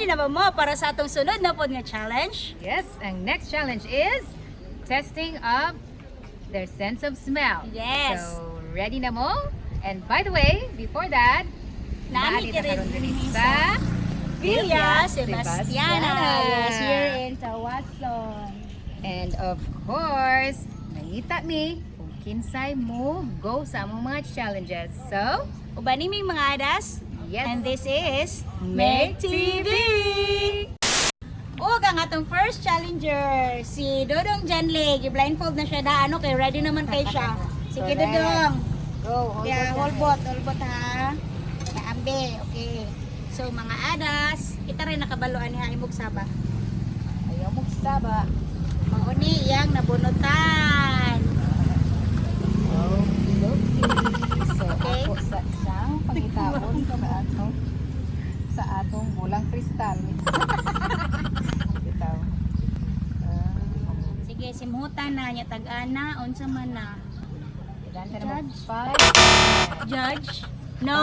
ready na ba mo para sa atong sunod na pod nga challenge? Yes, ang next challenge is testing of their sense of smell. Yes. So, ready na mo? And by the way, before that, Nani maalit na ka rin karon diri sa sa Villa Sebastiana. Sebastiana. Yes, here in Tawason. And of course, nangita mi kung kinsay mo go sa among mga challenges. So, Ubani may mga adas. yes. And this is Make TV! O ang atong first challenger, si Dodong Janle. I-blindfold na siya da. Ano, kay ready naman kay siya. Sige, Correct. Dodong. Go, Yeah, holbot ha. Naambe, okay. So, mga adas, kita rin nakabaloan niya imog saba. Ayaw mo saba. Mauni, iyang nabunutan. So, Okay. ako sa siyang pangitapon sa atong bulang kristal. Bitaw. Sige, simutan na niya tag-ana, unsa man na. Ilan ka naman? Judge. 5. Judge? No?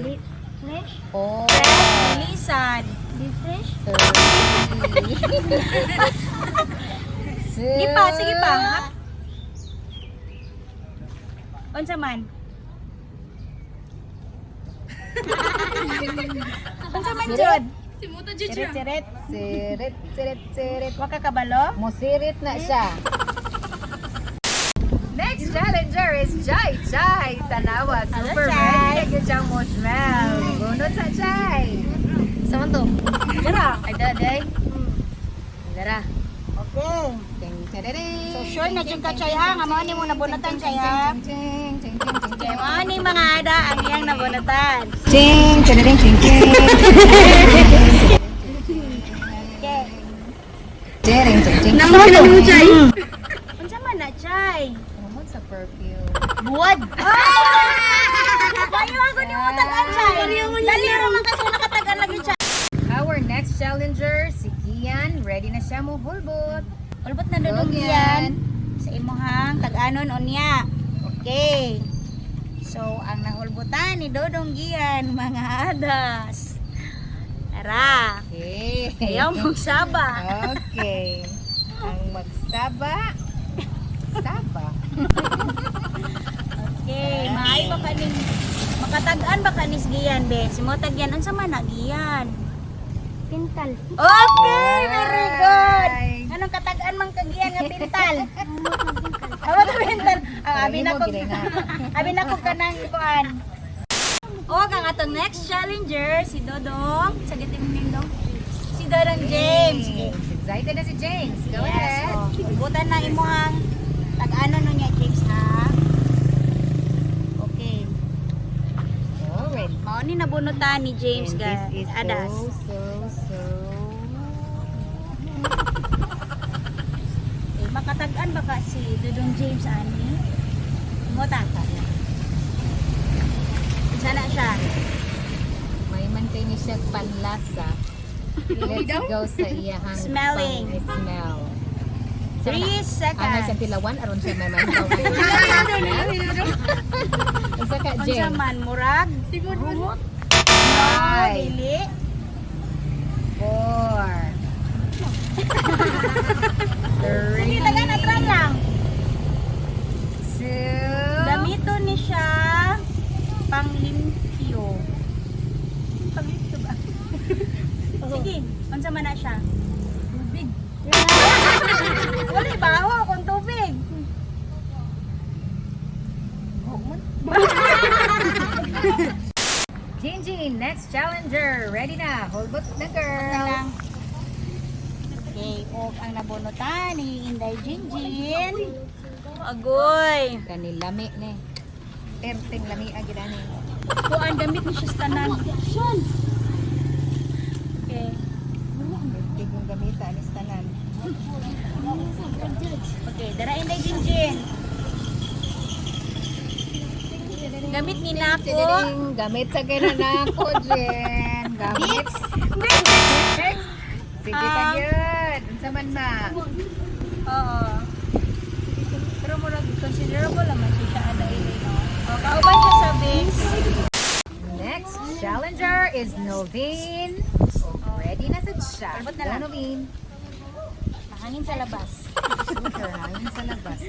5. Fresh? 4. Fresh? Bilisan. Di fresh? 3. Sige pa, sige pa. Unsa man? Unsa man, Jod? Sirit. Sirit. Wa ka kabalo? Musirit na siya. Next challenger is Jai Tanawa. Super Jai. ready na yun siyang mo smell. Gunod sa Jai. Saan to? Dara. Ay, daday. Dara. Okay. So sure na jud ka chay ha, nga mao ni mo nabunatan chay ha. Kay mao ni mga ada ang iyang nabunatan. Ching, ching, ching, ching, ching. Okay. Ching, ching, ching. Naman na mo chay. Unsa man na chay? Ano sa perfume? Buwad. Bayo ako ni mo tagan chay. Dali ra man kaso nakatagan lagi chay. Our next challenger, si Kian. Ready na siya mo hulbot. Ulbot na dudong yan sa imuhang tag-anon unya. Okay. So ang nahulbutan ni Dodong Gian mga adas. Tara. Okay. Ayaw mong saba. Okay. Ang magsaba. Saba. Okay, maay ba kaning makatag-an ba kanis Gian be? Si mo tagyan unsa man na Gian? Pintal. Okay, very good. Anong katag-an man kag Gian nga pintal? Awa ka pintal. Ang abi na ko. Abi na ko kanang kuan. O ang atong next challenger si Dodong. Sagitin mo ning dong. Si Dodong James. Okay. Excited na si James. Go Yes, ahead. Butan na imuhang tag-ano nun niya, James, ha? Okay. Alright. Mao ni nabunutan ni James, And guys. this is Adas. so. Okay, makatag-an ba ka si Dudong James, ani? Muta ka na. Sana siya. May man kay ni siya panlasa. Let's go sa iyahang Smelling. smell. 3 seconds. Ano siya pilawan aron siya may man. Isa ka Unsa James. man, murag? Rumot? No, Five. dili. 4. Sige, taga na, try lang. 2. Gamito ni siya panglimpyo. Panglimpyo ba? Sige, unsa man na siya? Tubig. Wala ba ako kung tubig? Jinjin, next challenger. Ready na. Hulbot na girl. lang. Okay, og ang nabunutan ni Inday Jinjin. Agoy. Kani lami ni. Perting lami agi dani. Kuan gamit ni siya sa tanan. Okay. Perting yung gamita ni tanan. Okay, dara Inday Jinjin. Gamit ni nako. Gamit sa kinana ko, Jen. Gamit. Sige ka yun. Unsa man ba? Oo. Pero murag considerable naman siya ada ini no. O kauban siya sa base. Next challenger is Novine. ready na sa siya. Albot na lang. Novin. Mahangin sa labas. Super, hangin sa labas.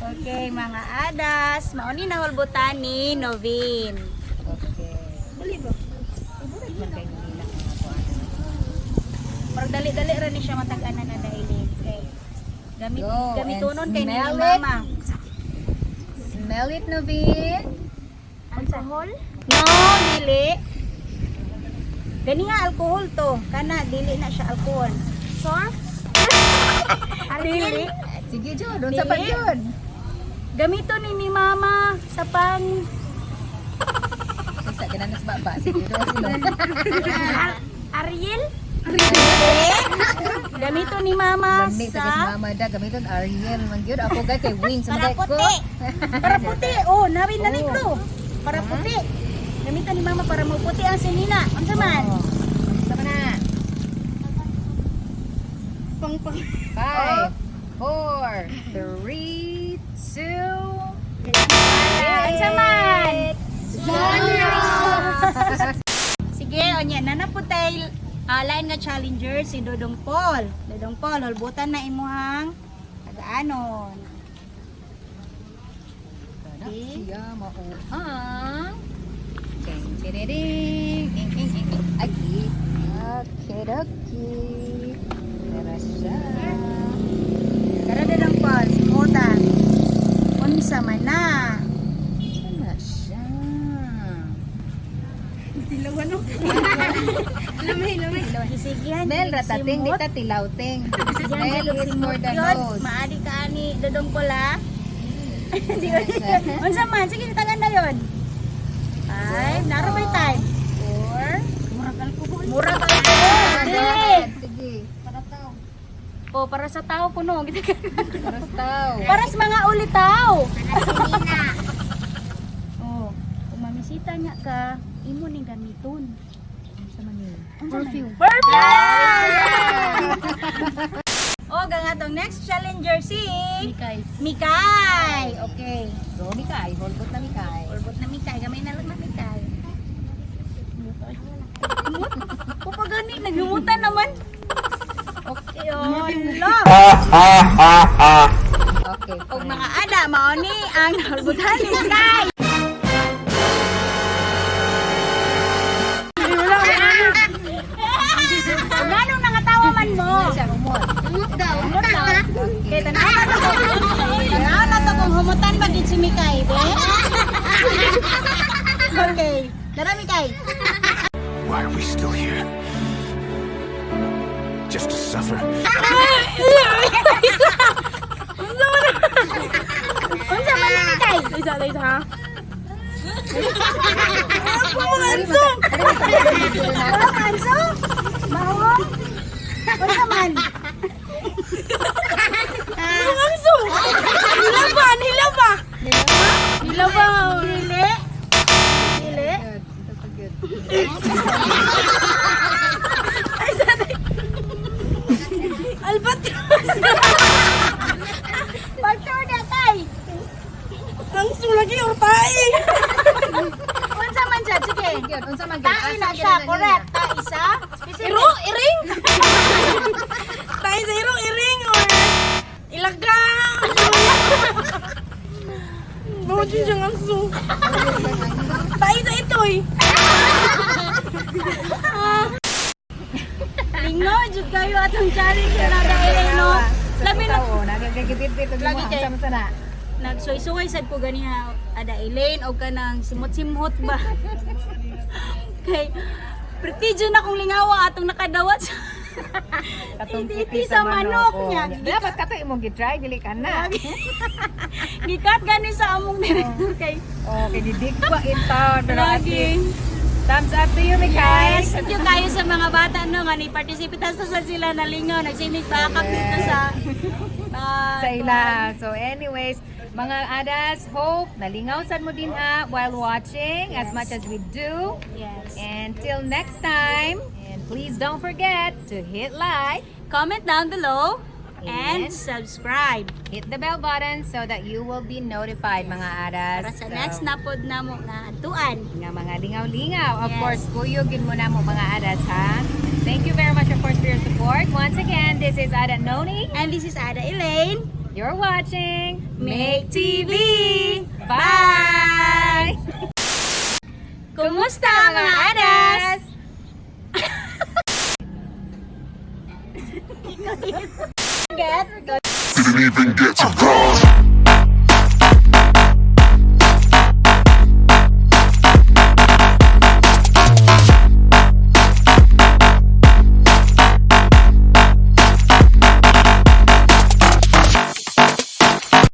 Okay, mga adas. Mauni na hulbutan ni Novin. Okay. Dali ba? Ibulit man kayo nila mga buwan. Pero dali-dali rin siya matag-anan na dahil. Okay. Go, Gamitunon and kay ni smell mama. Smell it, Novin. Alcohol? No, dili. Gani nga alcohol to. Kana, dili na siya alcohol. Sure? Dili. Sige, Jo. Doon sa pag yun. Gamito ni mama sa pang... Sa gananas baba. Sige, doon. Ariel? Gamito ni mama Gani, sa sa... mama da. Gamiton Ariel. Mangyod. Ako gay kay Wings. Para puti. Para puti. Oh, namin na nito. Para puti. Gamito ni mama para maputi ang sinina. Unsa man? Sama na. Pang 5, 4, 3, 2, Unsa man? Sige, onya na naputay lain nga challenger si Dodong Paul. Dodong Paul, hulbutan na imuhang tagaanon. siya mauhang. Ding, ding, ding, ding, ding, ding, ding. Agi. Okay, okay. Tara siya. Tara Dodong Paul, simutan. Unsa man na? Tara siya. Tilawan no. Lamay. Isigihan. Smell ratating, di ta tilawting. Smell is for the nose. Maadi ka ani Dodong Paul ha. Di ba? Unsa man? Sige, tagan na yon. 5, naro may time. 4, murag alcohol. Murag alcohol. Dili. Sige. O, para sa tao puno. Para sa tao. Para sa mga ulitaw. Para Oh, kung mamisita nga ka, imo ning gamiton. Sa Manila. Perfume. Perfect! O, nga tong next challenger si Mikay. Okay. Go, Mikay. Holbot na Mikay. Ulbot na Mikay. Gamay na lang na Mikay. Kupagani, naghumutan naman. Okay, on. Love. Okay, O fine. mga ada, maoni ang nahulbutan ni Mikay. Gano'ng nangatawa man mo? Siya, umot. Umot lang. Kaya tanaw na to kung humutan ba din si Mikay, be? Okay. Tara, Mikay. Why are we still here? Just to suffer? Unsa man ni Mikay? Isa ha? Pumanso! Pumanso? Mahong? Unsa man? Pumanso! Hila ba? Hila ba? Hili? Hili? Good. Ito pa good. Albatros! Pagtur na tay! Tangso lagi o tay! Unsa man siya? Sige. Good. Unsa man Tai na siya, correct. Tai isa. Iro, iring! Tai sa iro, iring or ilaga! Bakit yun siyang angso? Tai sa itoy! Lingo, jud kayo atong challenge na dahil no. Labi na Nagagagitid-tid. Lagi kay- Sama sana. nagsuy-suy sad ko ganiha ada Elaine o kanang simot-simot ba. Kay pretty na kong lingawa atong nakadawat sa Titi sa manok niya. Dapat ka to imong gitry, dili ka na. Gikat gani sa among director kay Okay, didig pa ito. lagi. Thumbs up to you, Mikay. Yes, thank you kayo sa mga bata no nga ni participate sa sila na lingaw nagsimik bakap dito sa Sa ila. So anyways, mga adas, hope nalingaw sad mo din ha while watching as much as we do. Yes. Until next time, and please don't forget to hit like, Comment down below And and subscribe hit the bell button so that you will be notified, mga adas. para sa So, next na pod na mo nga atuan. nga mga lingaw-lingaw. Of Yes. course, kuyogin mo na mo mga adas ha. Thank you very much is Ada Noni. And this is Ada Elaine. You're watching Make TV! Bye! Kumusta mga adas? Didn't even get to cross.